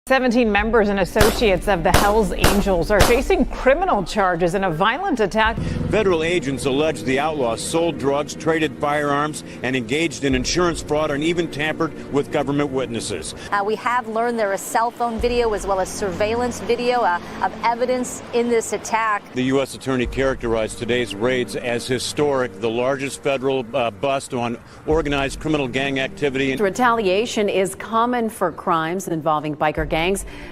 17 members and associates of the Hells Angels are facing criminal charges in a violent attack. Federal agents allege the outlaws sold drugs, traded firearms, and engaged in insurance fraud and even tampered with government witnesses. We have learned there is cell phone video as well as surveillance video of evidence in this attack. The U.S. attorney characterized today's raids as historic, the largest federal bust on organized criminal gang activity. Retaliation is common for crimes involving biker gangs.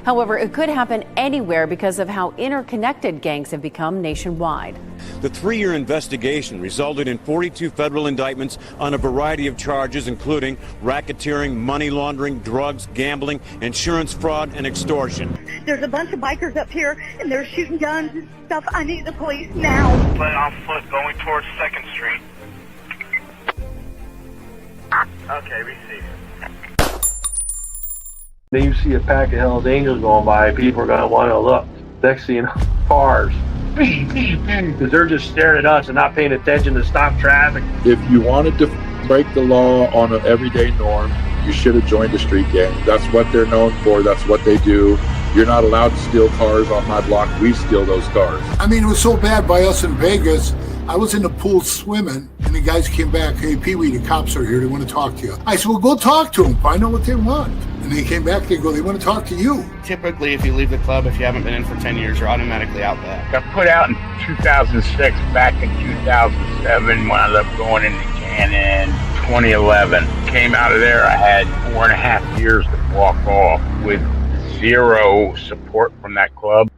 However, it could happen anywhere because of how interconnected gangs have become nationwide. The 3-year investigation resulted in 42 federal indictments on a variety of charges, including racketeering, money laundering, drugs, gambling, insurance fraud, and extortion. There's a bunch of bikers up here, and they're shooting guns and stuff. I need the police now. But on foot going towards 2nd Street. Okay, we see. Then you see a pack of Hells Angels going by, people are going to want to look. Next thing you know, cars. Because they're just staring at us and not paying attention to stop traffic. If you wanted to break the law on an everyday norm, you should have joined a street gang. That's what they're known for. That's what they do. You're not allowed to steal cars on my block. We steal those cars. I mean, it was so bad by us in Vegas. I was in the pool swimming, and the guys came back. Hey, Pee-wee, the cops are here. They want to talk to you. I said, well, go talk to them. Find out what they want. And they came back. They go, they want to talk to you. Typically, if you leave the club, if you haven't been in for 10 years, you're automatically out back. Got put out in 2006. Back in 2007, wound up going into Cannon. 2011. Came out of there. I had 4.5 years to walk off with zero support from that club.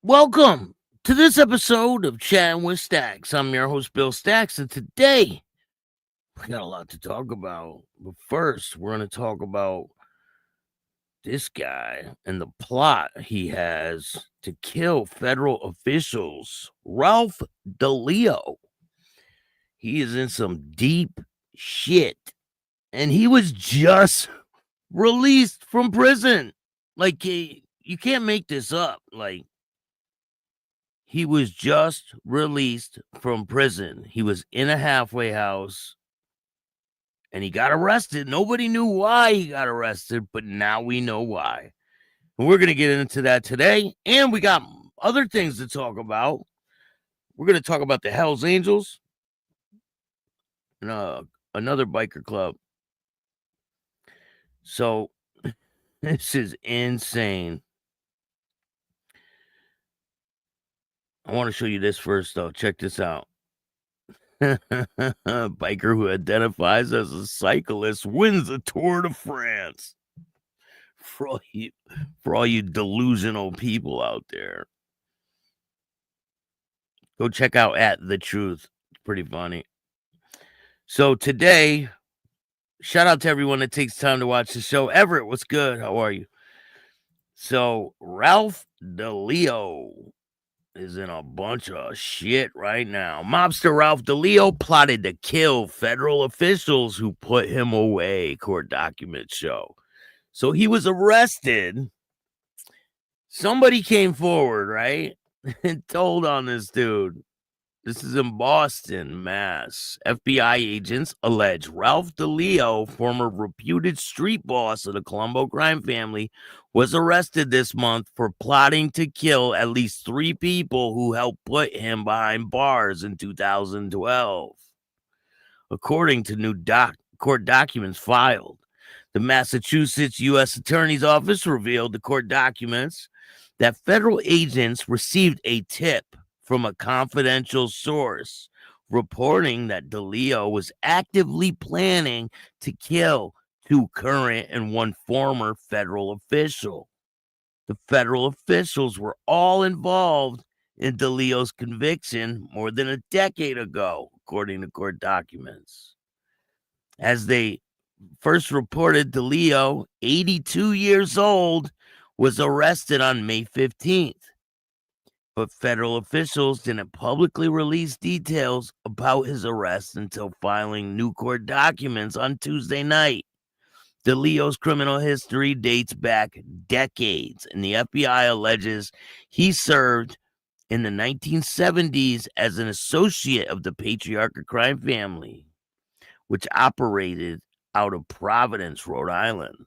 Welcome to this episode of Chatting with Stacks. I'm your host, Bill Stacks, and today we got a lot to talk about. But first, we're going to talk about this guy and the plot he has to kill federal officials. Ralph DeLeo. He is in some deep shit, and he was just released from prison. Like, you can't make this up. Like, he was just released from prison. He was in a halfway house and he got arrested. Nobody knew why he got arrested, but now we know why. And we're going to get into that today. And we got other things to talk about. We're going to talk about the Hells Angels and another biker club. So this is insane. I want to show you this first, though. Check this out. Biker who identifies as a cyclist wins the Tour de France. For all you delusional people out there. Go check out at The Truth. It's pretty funny. So today, shout out to everyone that takes time to watch the show. Everett, what's good? How are you? So, Ralph DeLeo is in a bunch of shit right now. Mobster Ralph DeLeo plotted to kill federal officials who put him away, court documents show. So he was arrested. Somebody came forward, right? And told on this dude. This is in Boston, Mass. FBI agents allege Ralph DeLeo, former reputed street boss of the Colombo crime family, was arrested this month for plotting to kill at least 3 people who helped put him behind bars in 2012. According to new court documents filed, the Massachusetts U.S. Attorney's Office revealed the court documents that federal agents received a tip from a confidential source reporting that DeLeo was actively planning to kill 2 current and 1 former federal official. The federal officials were all involved in DeLeo's conviction more than a decade ago, according to court documents. As they first reported, DeLeo, 82 years old, was arrested on May 15th. But federal officials didn't publicly release details about his arrest until filing new court documents on Tuesday night. DeLeo's criminal history dates back decades, and the FBI alleges he served in the 1970s as an associate of the Patriarca crime family, which operated out of Providence, Rhode Island.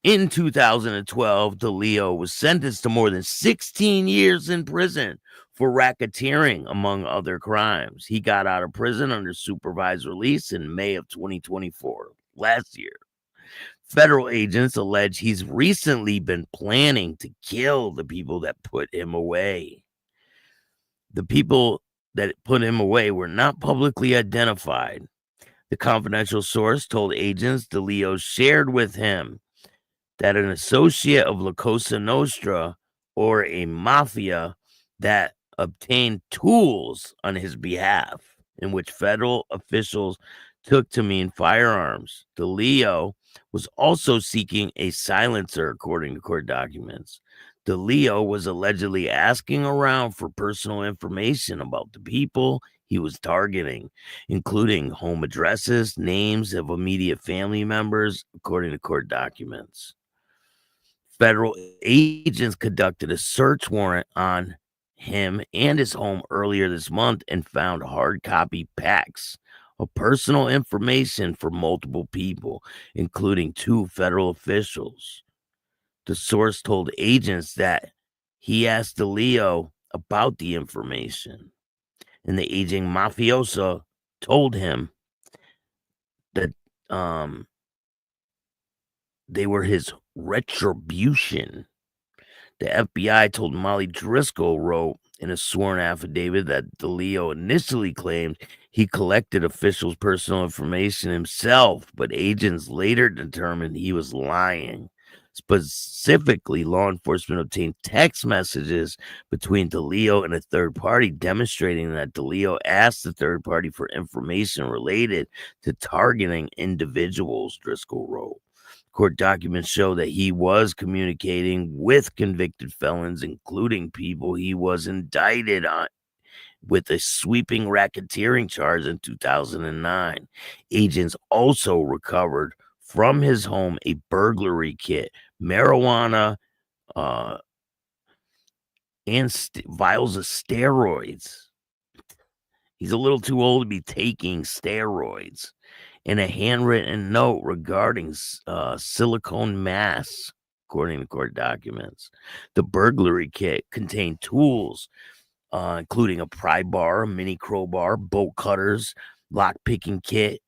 In 2012, DeLeo was sentenced to more than 16 years in prison for racketeering, among other crimes. He got out of prison under supervised release in May of 2024, last year. Federal agents allege he's recently been planning to kill the people that put him away. The people that put him away were not publicly identified. The confidential source told agents DeLeo shared with him that an associate of La Cosa Nostra, or a mafia that obtained tools on his behalf, in which federal officials took to mean firearms. DeLeo was also seeking a silencer, according to court documents. DeLeo was allegedly asking around for personal information about the people he was targeting, including home addresses, names of immediate family members, according to court documents. Federal agents conducted a search warrant on him and his home earlier this month and found hard copy packs of personal information for multiple people, including 2 federal officials. The source told agents that he asked DeLeo about the information, and the aging mafioso told him that they were his retribution. The FBI told Molly Driscoll wrote in a sworn affidavit that DeLeo initially claimed he collected officials' personal information himself, but agents later determined he was lying. Specifically, law enforcement obtained text messages between DeLeo and a third party demonstrating that DeLeo asked the third party for information related to targeting individuals, Driscoll wrote. Court documents show that he was communicating with convicted felons, including people he was indicted on with a sweeping racketeering charge in 2009. Agents also recovered from his home a burglary kit, marijuana, and vials of steroids. He's a little too old to be taking steroids. And a handwritten note regarding silicone masks, according to court documents. The burglary kit contained tools, including a pry bar, a mini crowbar, bolt cutters, lock-picking kit.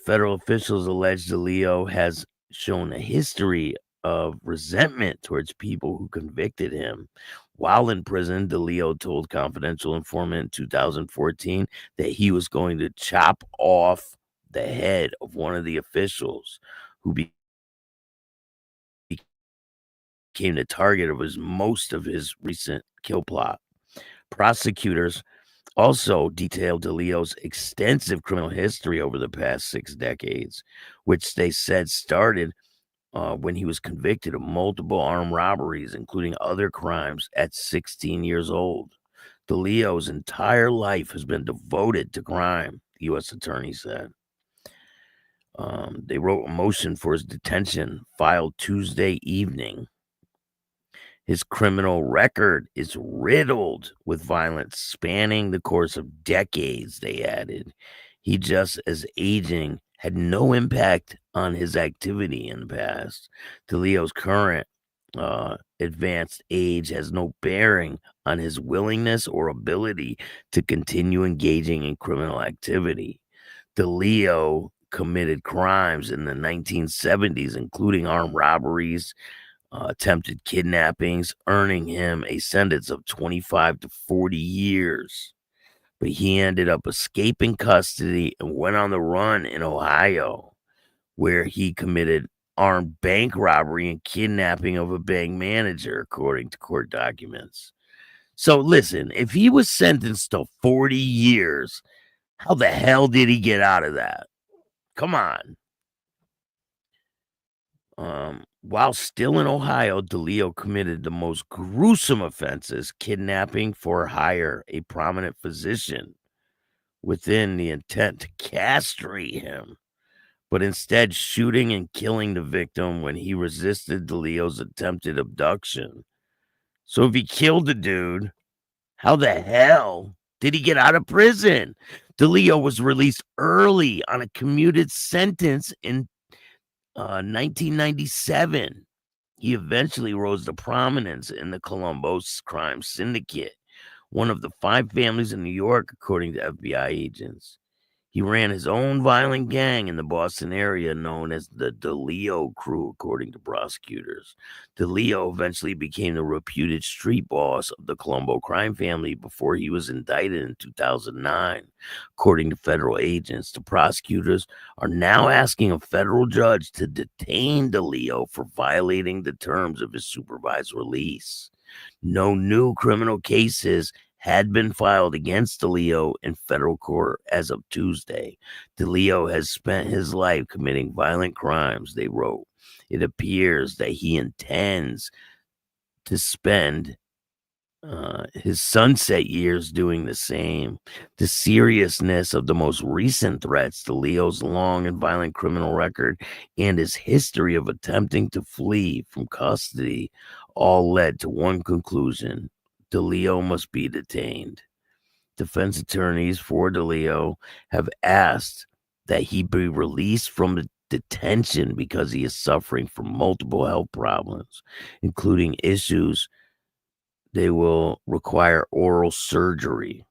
Federal officials allege DeLeo has shown a history of resentment towards people who convicted him. While in prison, DeLeo told confidential informant in 2014 that he was going to chop off the head of one of the officials who became the target of most of his recent kill plot. Prosecutors also detailed DeLeo's extensive criminal history over the past 6 decades, which they said started when he was convicted of multiple armed robberies, including other crimes, at 16 years old. DeLeo's entire life has been devoted to crime, the U.S. attorney said. They wrote a motion for his detention, filed Tuesday evening. His criminal record is riddled with violence spanning the course of decades, they added. He, just as aging, had no impact on his activity in the past. DeLeo's current advanced age has no bearing on his willingness or ability to continue engaging in criminal activity. DeLeo committed crimes in the 1970s, including armed robberies, attempted kidnappings, earning him a sentence of 25 to 40 years. But he ended up escaping custody and went on the run in Ohio, where he committed armed bank robbery and kidnapping of a bank manager, according to court documents. So listen, if he was sentenced to 40 years, how the hell did he get out of that? Come on. While still in Ohio, DeLeo committed the most gruesome offenses, kidnapping for hire a prominent physician within the intent to castrate him, but instead shooting and killing the victim when he resisted DeLeo's attempted abduction. So if he killed the dude, how the hell did he get out of prison? DeLeo was released early on a commuted sentence in 1997. He eventually rose to prominence in the Colombo crime syndicate, one of the 5 families in New York, according to FBI agents. He ran his own violent gang in the Boston area known as the DeLeo crew, according to prosecutors. DeLeo eventually became the reputed street boss of the Colombo crime family before he was indicted in 2009. According to federal agents, the prosecutors are now asking a federal judge to detain DeLeo for violating the terms of his supervised release. No new criminal cases had been filed against DeLeo in federal court as of Tuesday. DeLeo has spent his life committing violent crimes, they wrote. It appears that he intends to spend his sunset years doing the same. The seriousness of the most recent threats, DeLeo's long and violent criminal record, and his history of attempting to flee from custody all led to one conclusion: DeLeo must be detained. Defense attorneys for DeLeo have asked that he be released from the detention because he is suffering from multiple health problems, including issues they will require oral surgery.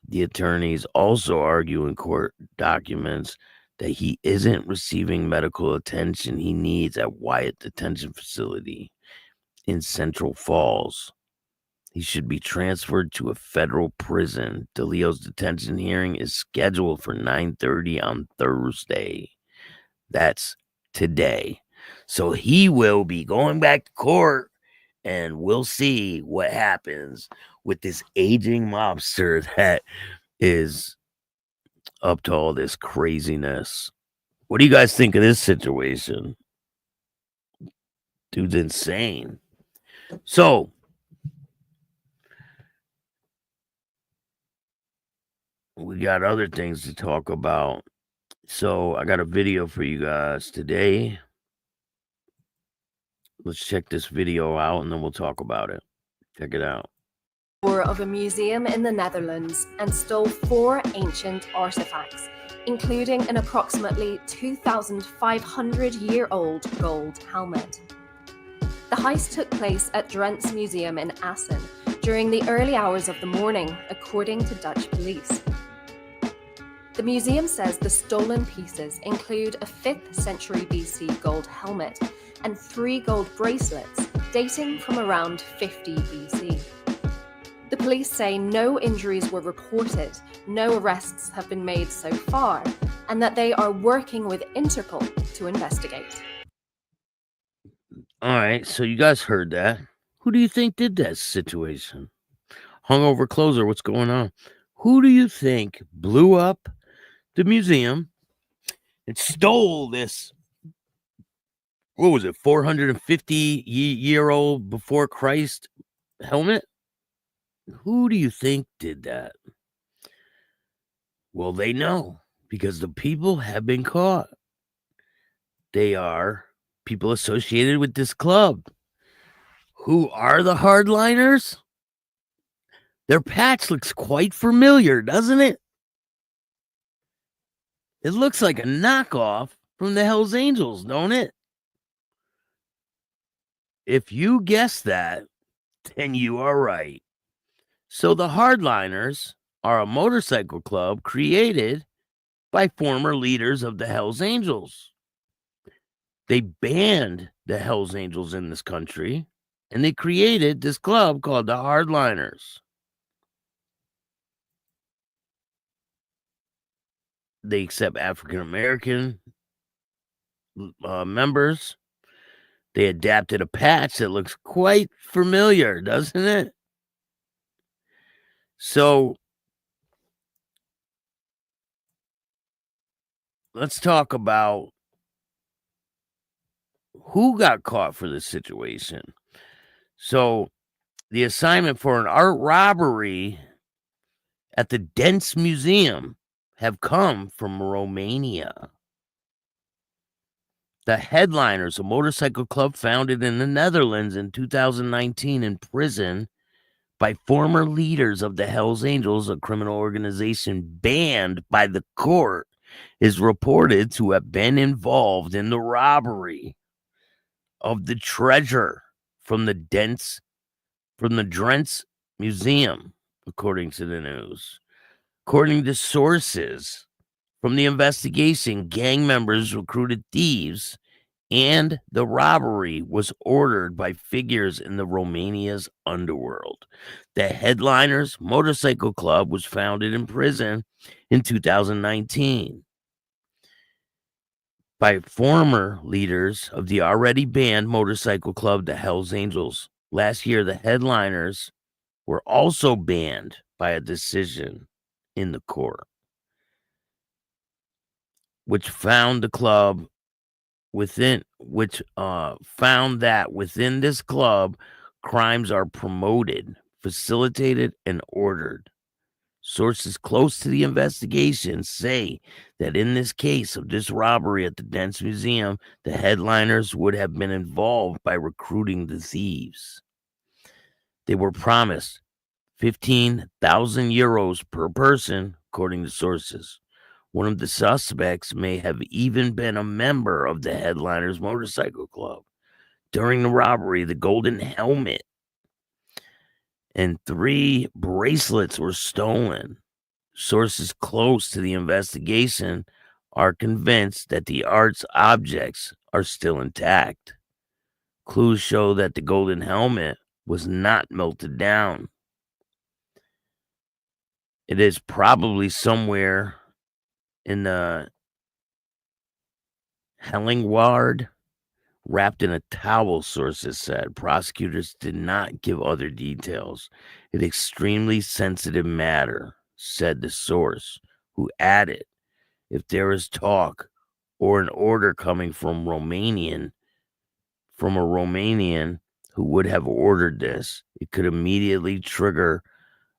The attorneys also argue in court documents that he isn't receiving medical attention he needs at Wyatt Detention Facility in Central Falls. He should be transferred to a federal prison. DeLeo's detention hearing is scheduled for 9:30 on Thursday. That's today. So he will be going back to court, and we'll see what happens with this aging mobster that is up to all this craziness. What do you guys think of this situation? Dude's insane. So, we got other things to talk about. So, I got a video for you guys today. Let's check this video out and then we'll talk about it. Check it out. Of a museum in the Netherlands and stole 4 ancient artifacts, including an approximately 2,500-year-old gold helmet. The heist took place at Drent's Museum in Assen during the early hours of the morning, according to Dutch police. The museum says the stolen pieces include a 5th century BC gold helmet and 3 gold bracelets dating from around 50 BC. The police say no injuries were reported, no arrests have been made so far, and that they are working with Interpol to investigate. All right, so you guys heard that. Who do you think did that situation? Hungover closer, what's going on? Who do you think blew up the museum and stole this, what was it, 450-year-old before Christ helmet? Who do you think did that? Well, they know, because the people have been caught. They are people associated with this club. Who are the hardliners? Their patch looks quite familiar, doesn't it? It looks like a knockoff from the Hells Angels, don't it? If you guess that, then you are right. So the hardliners are a motorcycle club created by former leaders of the Hells Angels. They banned the Hells Angels in this country, and they created this club called the Hardliners. They accept African American members. They adapted a patch that looks quite familiar, doesn't it? So let's talk about who got caught for this situation. So the assignment for an art robbery at the Drent's Museum have come from Romania. The Headliners, a motorcycle club founded in the Netherlands in 2019 in prison by former leaders of the Hells Angels, a criminal organization banned by the court, is reported to have been involved in the robbery of the treasure from the Drent's Museum, according to the news. According to sources from the investigation, gang members recruited thieves, and the robbery was ordered by figures in the Romania's underworld. The Headliners Motorcycle Club was founded in prison in 2019 by former leaders of the already banned motorcycle club, the Hells Angels. Last year, the Headliners were also banned by a decision in the court, which found that within this club, crimes are promoted, facilitated, and ordered. Sources close to the investigation say that in this case of this robbery at the Drent's Museum, the Headliners would have been involved by recruiting the thieves. They were promised 15,000 euros per person, according to sources. One of the suspects may have even been a member of the Headliners Motorcycle Club. During the robbery, the golden helmet and 3 bracelets were stolen. Sources close to the investigation are convinced that the art's objects are still intact. Clues show that the golden helmet was not melted down. It is probably somewhere in the Hellingward, wrapped in a towel, sources said. Prosecutors did not give other details. An extremely sensitive matter, said the source, who added, if there is talk or an order coming from a Romanian who would have ordered this, it could immediately trigger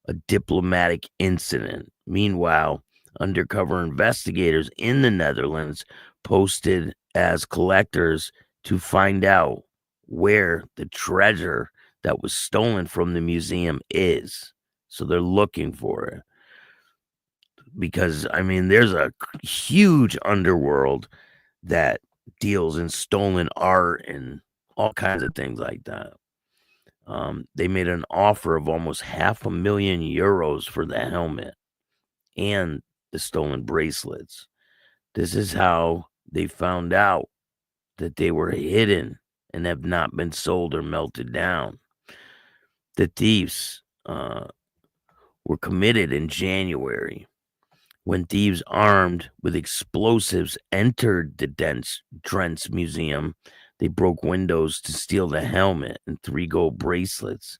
a diplomatic incident. Meanwhile, undercover investigators in the Netherlands posted as collectors to find out where the treasure that was stolen from the museum is. So they're looking for it. Because, I mean, there's a huge underworld that deals in stolen art and all kinds of things like that. They made an offer of almost €500,000 for the helmet and the stolen bracelets. This is how they found out that they were hidden and have not been sold or melted down. The thieves were committed in January when thieves armed with explosives entered the Drent's Museum. They broke windows to steal the helmet and 3 gold bracelets.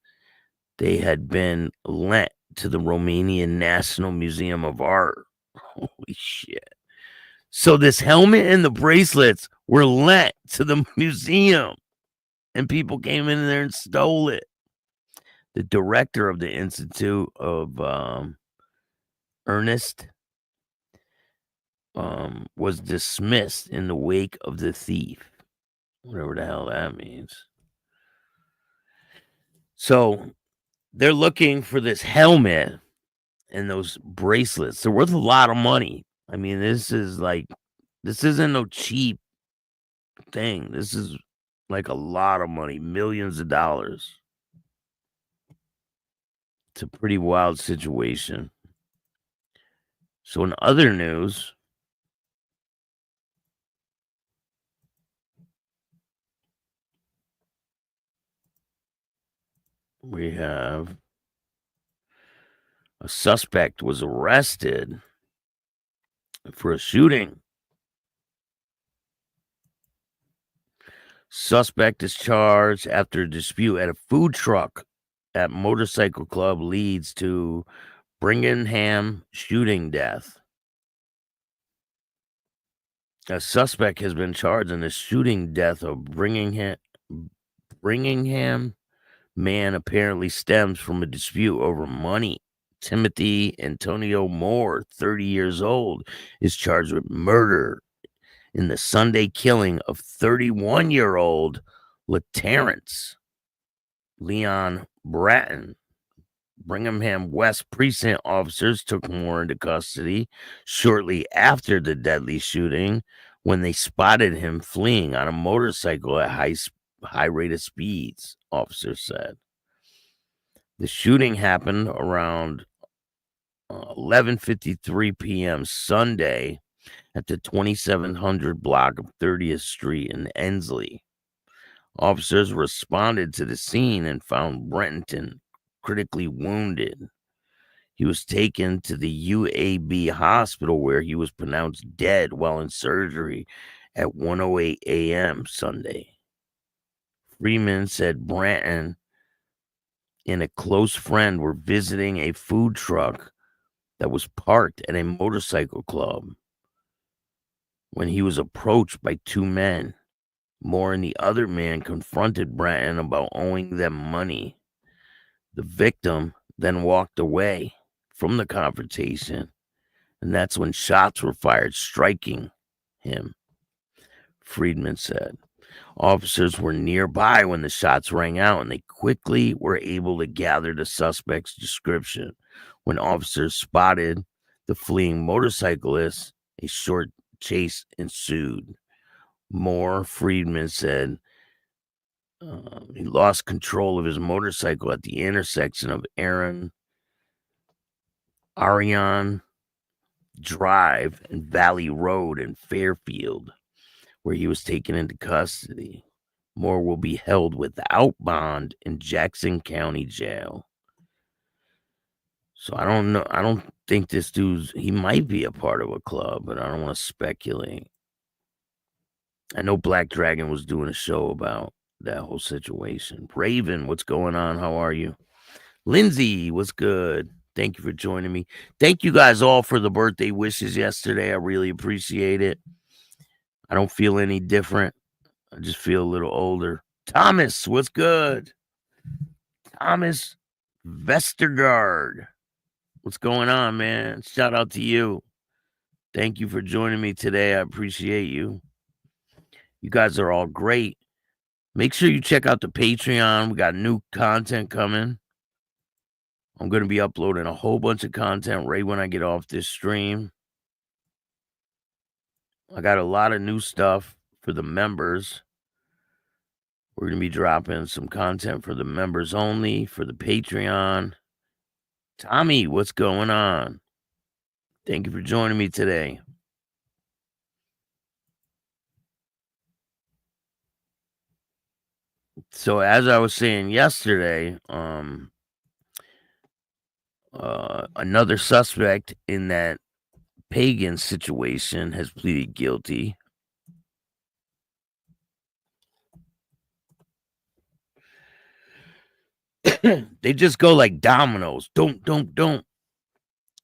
They had been lent to the Romanian National Museum of Art. Holy shit. So this helmet and the bracelets were lent to the museum, and people came in there and stole it. The director of the Institute of Ernest was dismissed in the wake of the thief. Whatever the hell that means. So they're looking for this helmet and those bracelets. They're worth a lot of money. I mean, this isn't no cheap thing. This is like a lot of money, millions of dollars. It's a pretty wild situation. So in other news, we have a suspect was arrested for a shooting. Suspect is charged after a dispute at a food truck at motorcycle club leads to Birmingham shooting death. A suspect has been charged in the shooting death of Birmingham man apparently stems from a dispute over money. Timothy Antonio Moore, 30 years old, is charged with murder in the Sunday killing of 31-year-old Terrence Leon Bratton. Birmingham West precinct officers took Moore into custody shortly after the deadly shooting when they spotted him fleeing on a motorcycle at high rate of speeds, officers said. The shooting happened around 11:53 p.m. Sunday at the 2700 block of 30th Street in Ensley. Officers responded to the scene and found Brenton critically wounded. He was taken to the UAB hospital where he was pronounced dead while in surgery at 1:08 a.m. Sunday. Freeman said Brenton and a close friend were visiting a food truck that was parked at a motorcycle club when he was approached by two men. Moore and the other man confronted Brenton about owing them money. The victim then walked away from the confrontation, and that's when shots were fired, striking him, Friedman said. Officers were nearby when the shots rang out, and they quickly were able to gather the suspect's description. When officers spotted the fleeing motorcyclist, a short chase ensued. Moore, Friedman said, he lost control of his motorcycle at the intersection of Arion Drive and Valley Road in Fairfield, where he was taken into custody. Moore will be held without bond in Jackson County Jail. So I don't know. I don't think this he might be a part of a club, but I don't want to speculate. I know Black Dragon was doing a show about that whole situation. Raven, what's going on? How are you? Lindsay, what's good? Thank you for joining me. Thank you guys all for the birthday wishes yesterday. I really appreciate it. I don't feel any different. I just feel a little older. Thomas, what's good? Thomas Vestergaard, what's going on, man? Shout out to you. Thank you for joining me today. I appreciate you. You guys are all great. Make sure you check out the Patreon. We got new content coming. I'm going to be uploading a whole bunch of content right when I get off this stream. I got a lot of new stuff for the members. We're going to be dropping some content for the members only, for the Patreon. Tommy, what's going on? Thank you for joining me today. So as I was saying yesterday, another suspect in that Pagan situation has pleaded guilty. They just go like dominoes. Don't.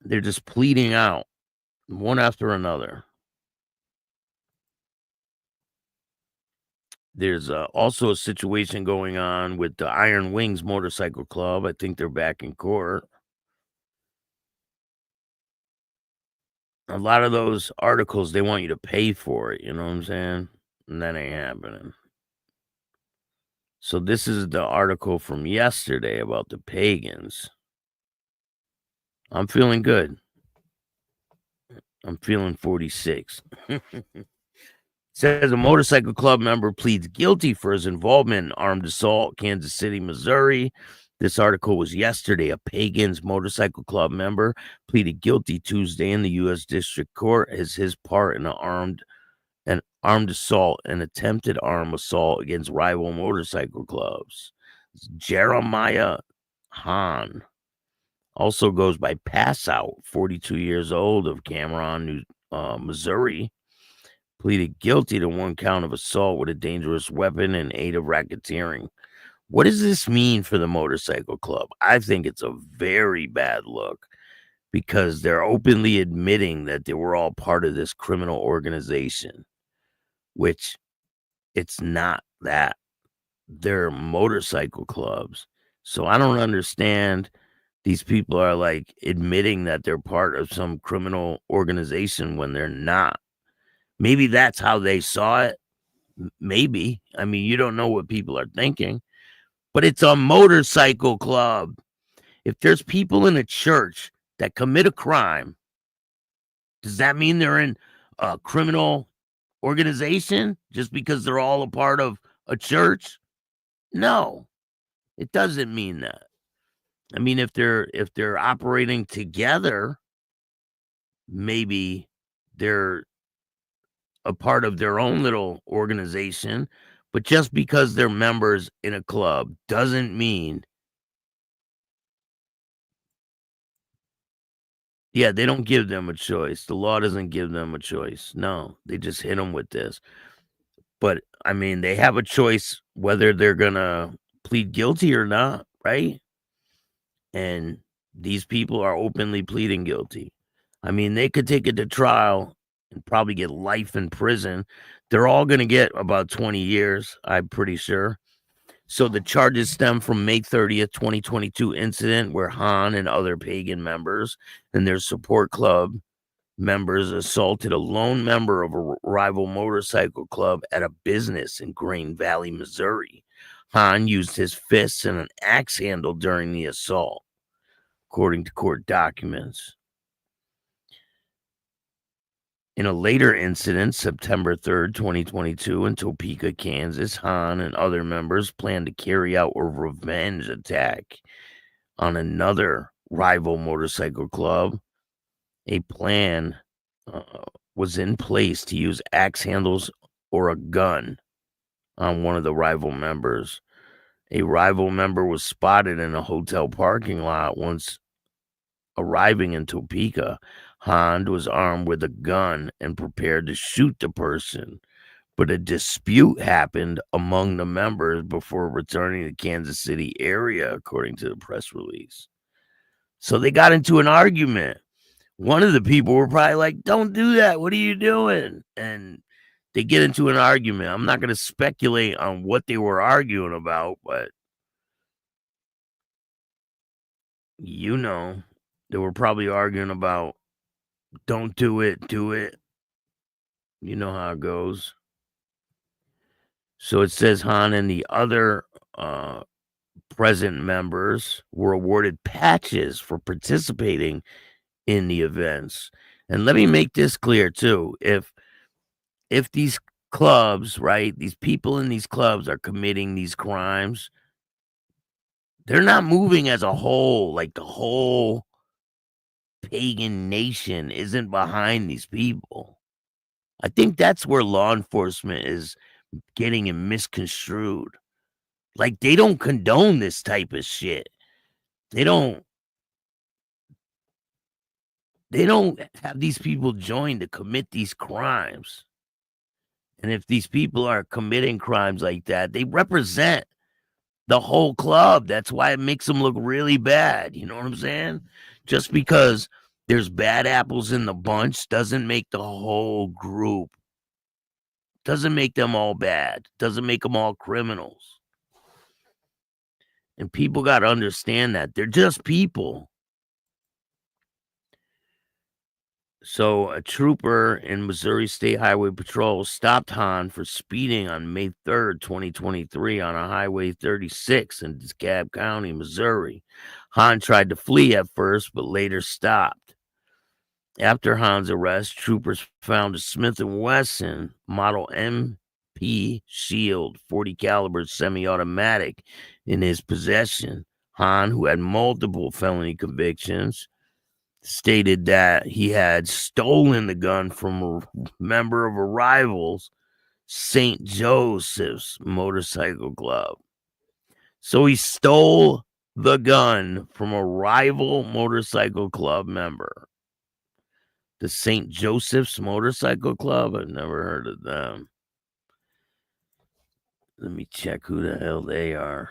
They're just pleading out one after another. There's also a situation going on with the Iron Wings Motorcycle Club. I think they're back in court. A lot of those articles, they want you to pay for it. You know what I'm saying? And that ain't happening. So this is the article from yesterday about the Pagans. I'm feeling good. I'm feeling 46. Says a motorcycle club member pleads guilty for his involvement in armed assault, Kansas City, Missouri. This article was yesterday. A Pagans motorcycle club member pleaded guilty Tuesday in the U.S. District Court as his part in an armed assault and attempted armed assault against rival motorcycle clubs. Jeremiah Hahn also goes by Pass Out, 42 years old, of Cameron, Missouri, pleaded guilty to one count of assault with a dangerous weapon and aid of racketeering. What does this mean for the motorcycle club? I think it's a very bad look because they're openly admitting that they were all part of this criminal organization, which it's not that. They're motorcycle clubs. So I don't understand. These people are like admitting that they're part of some criminal organization when they're not. Maybe that's how they saw it. Maybe. I mean, you don't know what people are thinking, but it's a motorcycle club. If there's people in a church that commit a crime, does that mean they're in a criminal organization just because they're all a part of a church? No, it doesn't mean that. I mean, if they're operating together, maybe they're a part of their own little organization, but just because they're members in a club doesn't mean, yeah, they don't give them a choice. The law doesn't give them a choice. No, they just hit them with this. But I mean, they have a choice whether they're gonna plead guilty or not, right? And these people are openly pleading guilty. I mean, they could take it to trial and probably get life in prison. They're all going to get about 20 years, I'm pretty sure. So the charges stem from May 30th, 2022 incident where Han and other Pagan members and their support club members assaulted a lone member of a rival motorcycle club at a business in Green Valley, Missouri. Han used his fists and an axe handle during the assault, according to court documents. In a later incident, September 3rd, 2022, in Topeka, Kansas, Han and other members planned to carry out a revenge attack on another rival motorcycle club. A plan was in place to use axe handles or a gun on one of the rival members. A rival member was spotted in a hotel parking lot once arriving in Topeka. Han was armed with a gun and prepared to shoot the person, but a dispute happened among the members before returning to the Kansas City area, according to the press release. So they got into an argument. One of the people were probably like, "Don't do that. What are you doing?" And they get into an argument. I'm not going to speculate on what they were arguing about, but you know, they were probably arguing about, "Don't do it, do it." You know how it goes. So it says Han and the other present members were awarded patches for participating in the events. And let me make this clear too. If these clubs, right, these people in these clubs are committing these crimes, they're not moving as a whole. Like the whole pagan nation isn't behind these people. I think that's where law enforcement is getting it misconstrued. Like they don't condone this type of shit. They don't have these people join to commit these crimes. And if these people are committing crimes like that, they represent the whole club. That's why it makes them look really bad. You know what I'm saying? Just because there's bad apples in the bunch doesn't make the whole group. Doesn't make them all bad. Doesn't make them all criminals. And people got to understand that. They're just people. So a trooper in Missouri State Highway Patrol stopped Han for speeding on May 3rd, 2023 on a Highway 36 in DeKalb County, Missouri. Han tried to flee at first, but later stopped. After Han's arrest, troopers found a Smith & Wesson Model MP Shield 40 caliber semi-automatic in his possession. Han, who had multiple felony convictions, stated that he had stolen the gun from a member of a rival's St. Joseph's motorcycle club. So he stole the gun from a rival motorcycle club member. The St. Joseph's Motorcycle Club? I've never heard of them. Let me check who the hell they are.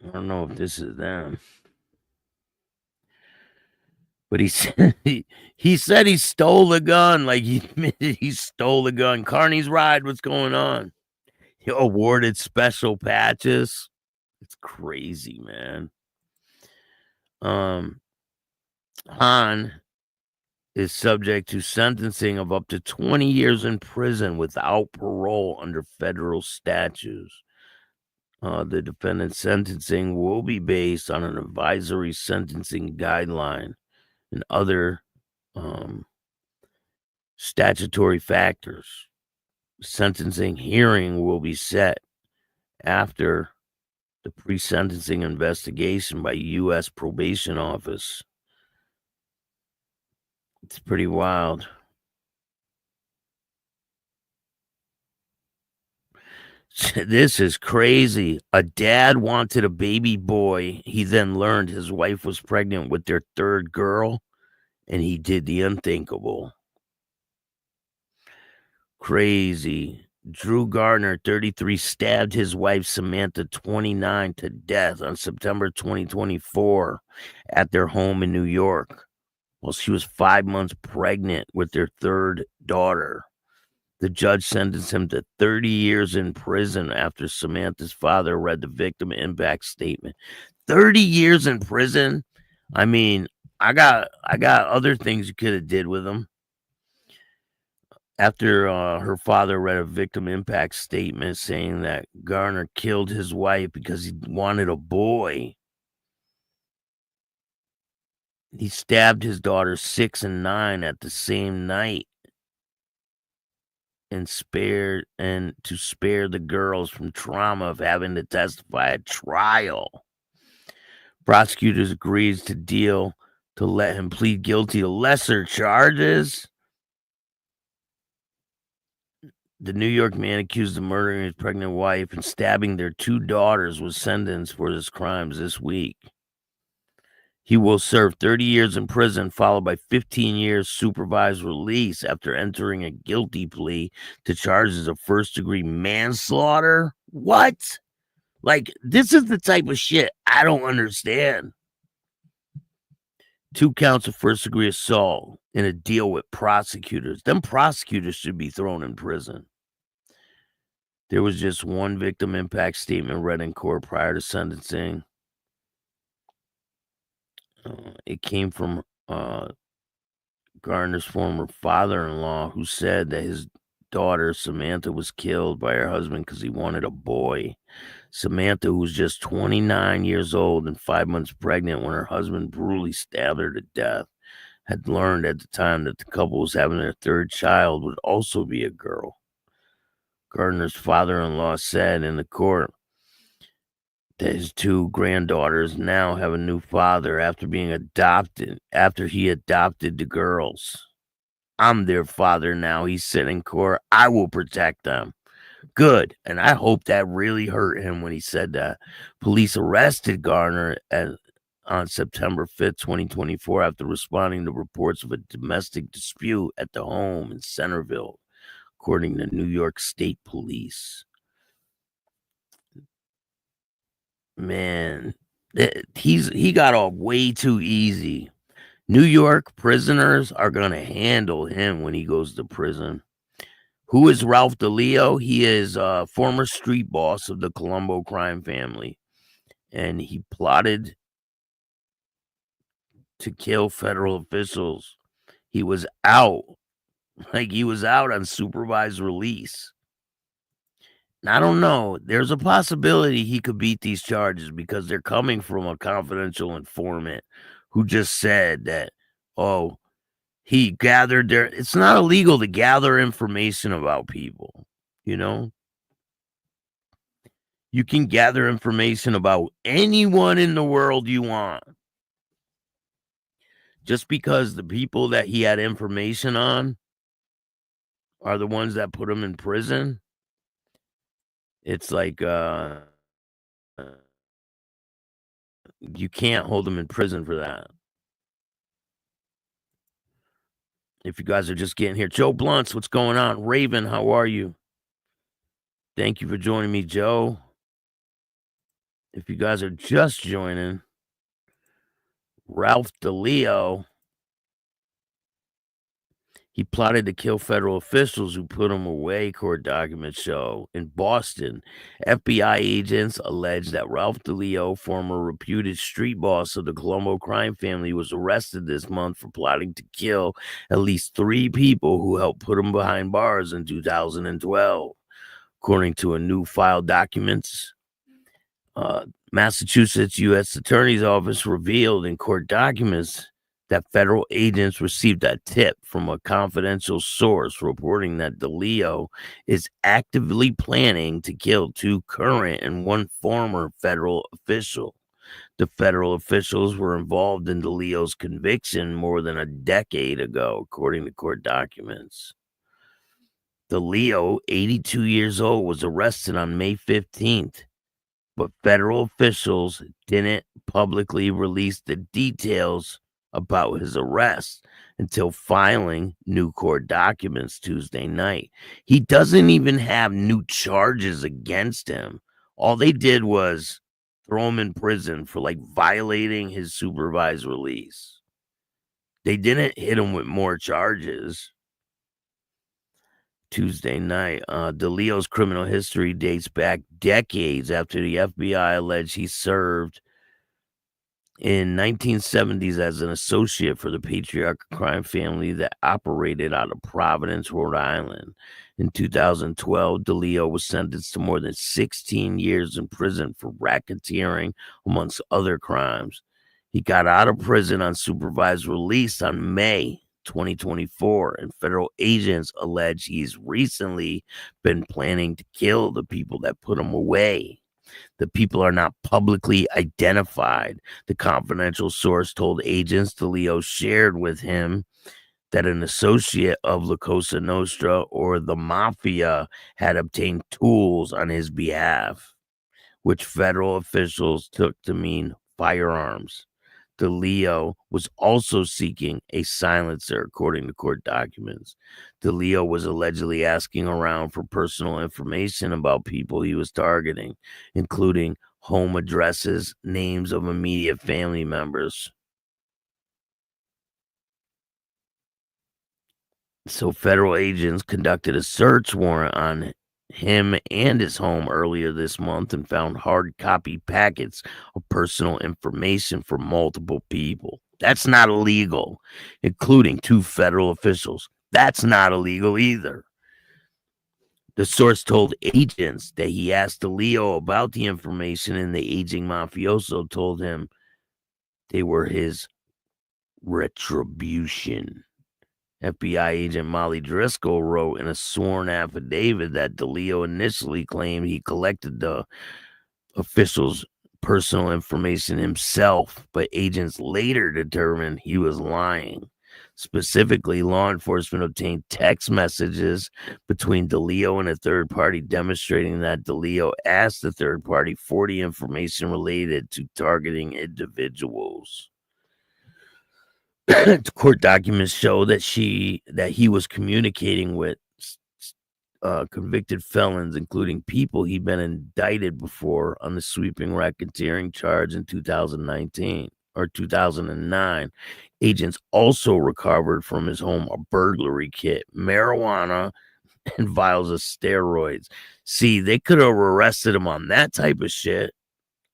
I don't know if this is them. But he said he stole the gun. Like he admitted he stole the gun. Carney's Ride, what's going on? awarded special patches. It's crazy, man. Han is subject to sentencing of up to 20 years in prison without parole under federal statutes. The defendant's sentencing will be based on an advisory sentencing guideline and other statutory factors. Sentencing hearing will be set after the pre-sentencing investigation by U.S. Probation Office. It's pretty wild. This is crazy. A dad wanted a baby boy. He then learned his wife was pregnant with their third girl, and he did the unthinkable. Crazy. Drew Garner, 33, stabbed his wife Samantha, 29, to death on September 2024 at their home in New York while she was 5 months pregnant with their third daughter. The judge sentenced him to 30 years in prison after Samantha's father read the victim impact statement. 30 years in prison? I mean, I got other things you could have did with him. After her father read a victim impact statement saying that Garner killed his wife because he wanted a boy. He stabbed his daughters 6 and 9 at the same night and to spare the girls from trauma of having to testify at trial. Prosecutors agreed to let him plead guilty to lesser charges. The New York man accused of murdering his pregnant wife and stabbing their 2 daughters was sentenced for his crimes this week. He will serve 30 years in prison, followed by 15 years supervised release after entering a guilty plea to charges of first-degree manslaughter. What? Like, this is the type of shit I don't understand. 2 counts of first-degree assault in a deal with prosecutors. Them prosecutors should be thrown in prison. There was just one victim impact statement read in court prior to sentencing. It came from Garner's former father-in-law, who said that his daughter Samantha was killed by her husband because he wanted a boy. Samantha, who was just 29 years old and 5 months pregnant when her husband brutally stabbed her to death, had learned at the time that the couple was having their third child would also be a girl. Garner's father-in-law said in the court that his 2 granddaughters now have a new father after he adopted the girls. I'm their father now, he said in court. I will protect them. Good. And I hope that really hurt him when he said that. Police arrested Garner on September 5th, 2024, after responding to reports of a domestic dispute at the home in Centerville, according to New York State Police. Man, he got off way too easy. New York prisoners are going to handle him when he goes to prison. Who is Ralph DeLeo? He is a former street boss of the Colombo crime family, and he plotted to kill federal officials. He was out on supervised release. And I don't know. There's a possibility he could beat these charges because they're coming from a confidential informant who just said that, he gathered it's not illegal to gather information about people, you know? You can gather information about anyone in the world you want. Just because the people that he had information on are the ones that put him in prison, it's like you can't hold him in prison for that. If you guys are just getting here, Joe Blunts, what's going on? Raven, how are you? Thank you for joining me, Joe. If you guys are just joining, Ralph DeLeo, He plotted to kill federal officials who put him away, court documents show. In Boston, FBI agents allege that Ralph DeLeo, former reputed street boss of the Colombo crime family, was arrested this month for plotting to kill at least 3 people who helped put him behind bars in 2012. According to a new file documents, Massachusetts U.S. Attorney's Office revealed in court documents that federal agents received a tip from a confidential source reporting that DeLeo is actively planning to kill 2 current and 1 former federal official. The federal officials were involved in DeLeo's conviction more than a decade ago, according to court documents. DeLeo, 82 years old, was arrested on May 15th. But federal officials didn't publicly release the details about his arrest until filing new court documents Tuesday night. He doesn't even have new charges against him. All they did was throw him in prison for violating his supervised release. They didn't hit him with more charges. Tuesday night, DeLeo's criminal history dates back decades after the FBI alleged he served in 1970s as an associate for the Patriarca crime family that operated out of Providence, Rhode Island. In 2012, DeLeo was sentenced to more than 16 years in prison for racketeering, amongst other crimes. He got out of prison on supervised release on May 2024, and federal agents allege he's recently been planning to kill the people that put him away. The people are not publicly identified. The confidential source told agents DeLeo shared with him that an associate of La Cosa Nostra or the Mafia had obtained tools on his behalf, which federal officials took to mean firearms. DeLeo was also seeking a silencer, according to court documents. DeLeo was allegedly asking around for personal information about people he was targeting, including home addresses, names of immediate family members. So federal agents conducted a search warrant on him and his home earlier this month and found hard copy packets of personal information for multiple people. That's not illegal, including 2 federal officials. That's not illegal either. The source told agents that he asked DeLeo about the information, and the aging mafioso told him they were his retribution. FBI agent Molly Driscoll wrote in a sworn affidavit that DeLeo initially claimed he collected the officials' personal information himself, but agents later determined he was lying. Specifically, law enforcement obtained text messages between DeLeo and a third party demonstrating that DeLeo asked the third party for the information related to targeting individuals. Court documents show that he was communicating with convicted felons, including people he'd been indicted before on the sweeping racketeering charge in 2019 or 2009. Agents also recovered from his home a burglary kit, marijuana, and vials of steroids. See, they could have arrested him on that type of shit,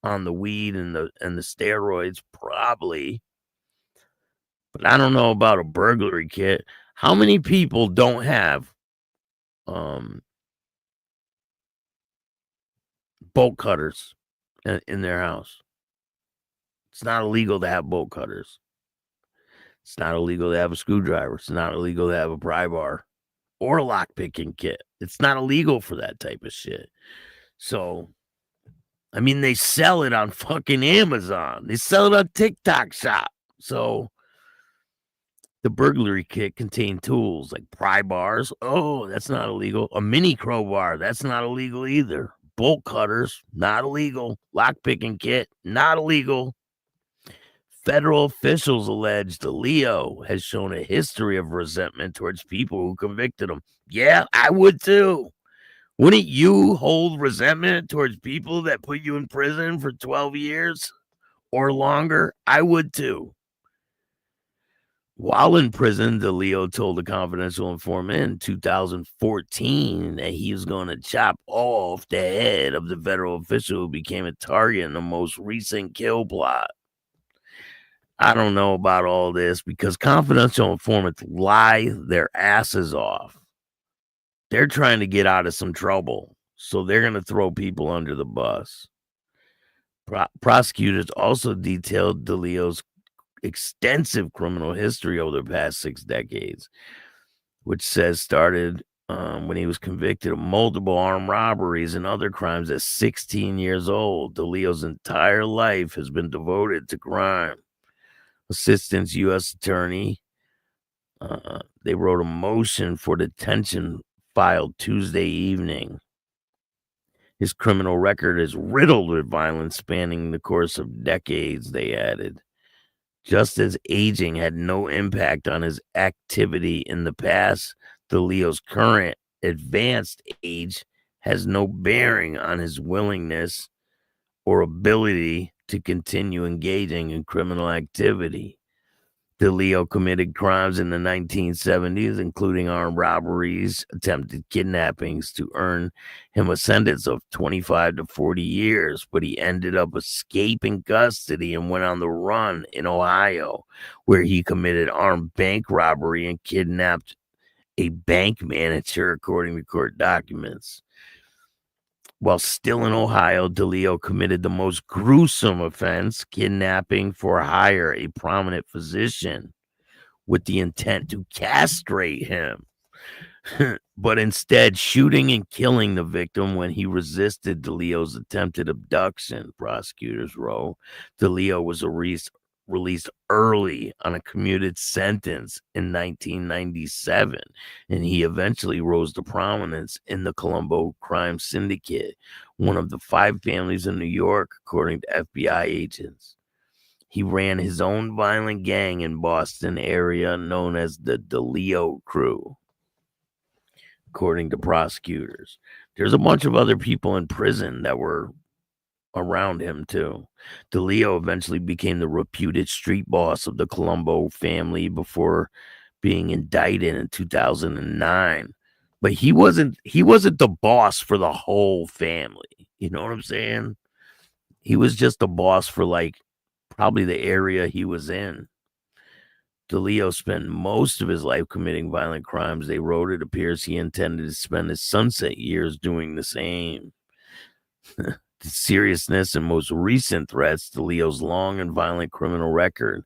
on the weed and the steroids, probably. But I don't know about a burglary kit. How many people don't have bolt cutters in their house? It's not illegal to have bolt cutters. It's not illegal to have a screwdriver. It's not illegal to have a pry bar or a lockpicking kit. It's not illegal for that type of shit. So, I mean, they sell it on fucking Amazon. They sell it on TikTok Shop. So, the burglary kit contained tools like pry bars. Oh, that's not illegal. A mini crowbar. That's not illegal either. Bolt cutters. Not illegal. Lockpicking kit. Not illegal. Federal officials allege DeLeo has shown a history of resentment towards people who convicted him. Yeah, I would too. Wouldn't you hold resentment towards people that put you in prison for 12 years or longer? I would too. While in prison, DeLeo told a confidential informant in 2014 that he was going to chop off the head of the federal official who became a target in the most recent kill plot. I don't know about all this because confidential informants lie their asses off. They're trying to get out of some trouble, so they're going to throw people under the bus. Prosecutors also detailed DeLeo's extensive criminal history over the past 6 decades, which says started when he was convicted of multiple armed robberies and other crimes at 16 years old. DeLeo's entire life has been devoted to crime. Assistant U.S. attorney, they wrote a motion for detention filed Tuesday evening. His criminal record is riddled with violence spanning the course of decades, they added. Just as aging had no impact on his activity in the past, DeLeo's current advanced age has no bearing on his willingness or ability to continue engaging in criminal activity. DeLeo committed crimes in the 1970s, including armed robberies, attempted kidnappings, to earn him a sentence of 25 to 40 years, but he ended up escaping custody and went on the run in Ohio, where he committed armed bank robbery and kidnapped a bank manager, according to court documents. While still in Ohio, DeLeo committed the most gruesome offense, kidnapping for hire a prominent physician with the intent to castrate him, but instead shooting and killing the victim when he resisted DeLeo's attempted abduction, prosecutors wrote. DeLeo was released early on a commuted sentence in 1997, and he eventually rose to prominence in the Colombo crime syndicate, one of the 5 families in New York, according to FBI agents. He ran his own violent gang in Boston area known as the DeLeo Crew, according to prosecutors. There's a bunch of other people in prison that were around him too. DeLeo eventually became the reputed street boss of the Colombo family before being indicted in 2009. But he wasn't the boss for the whole family. You know what I'm saying? He was just a boss for like probably the area he was in. DeLeo spent most of his life committing violent crimes. They wrote it appears he intended to spend his sunset years doing the same. The seriousness and most recent threats, DeLeo's long and violent criminal record,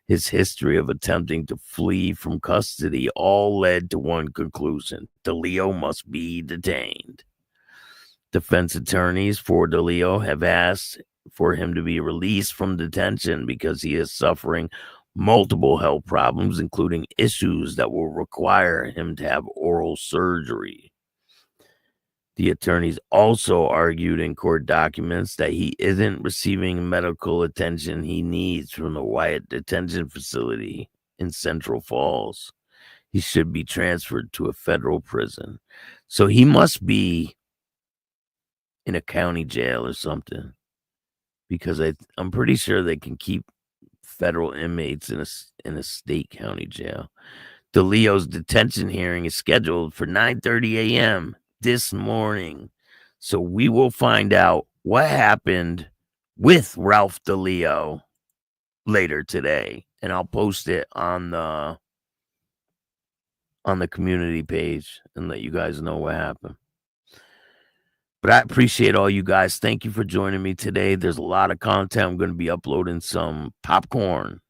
his history of attempting to flee from custody, all led to one conclusion: DeLeo must be detained. Defense attorneys for DeLeo have asked for him to be released from detention because he is suffering multiple health problems, including issues that will require him to have oral surgery. The attorneys also argued in court documents that he isn't receiving medical attention he needs from the Wyatt Detention Facility in Central Falls. He should be transferred to a federal prison. So he must be in a county jail or something, because I'm pretty sure they can keep federal inmates in a state county jail. DeLeo's detention hearing is scheduled for 9:30 a.m. this morning. So we will find out what happened with Ralph DeLeo later today, and I'll post it on the community page and let you guys know what happened. But I appreciate all you guys. Thank you for joining me today. There's a lot of content. I'm going to be uploading some popcorn.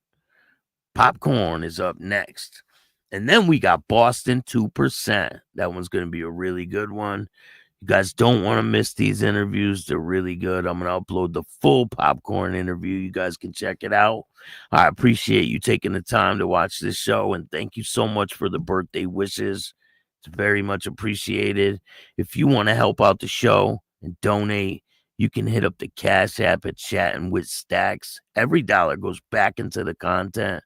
Popcorn is up next. And then we got Boston 2%. That one's going to be a really good one. You guys don't want to miss these interviews. They're really good. I'm going to upload the full popcorn interview. You guys can check it out. I appreciate you taking the time to watch this show. And thank you so much for the birthday wishes. It's very much appreciated. If you want to help out the show and donate, you can hit up the Cash App at Chatting with Stacks. Every dollar goes back into the content.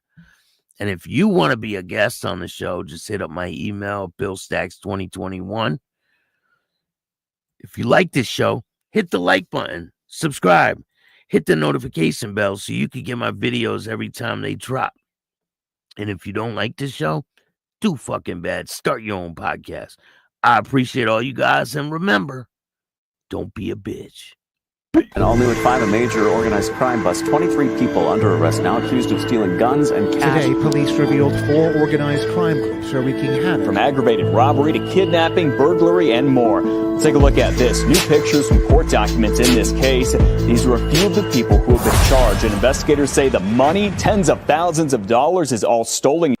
And if you want to be a guest on the show, just hit up my email, BillStacks2021. If you like this show, hit the like button, subscribe, hit the notification bell so you can get my videos every time they drop. And if you don't like this show, too fucking bad. Start your own podcast. I appreciate all you guys. And remember, don't be a bitch. And all new at 5, a major organized crime bust. 23 people under arrest now accused of stealing guns and cash. Today, police revealed 4 organized crime groups are wreaking havoc. From aggravated robbery to kidnapping, burglary, and more. Let's take a look at this. New pictures from court documents in this case. These are a few of the people who have been charged. And investigators say the money, tens of thousands of dollars, is all stolen.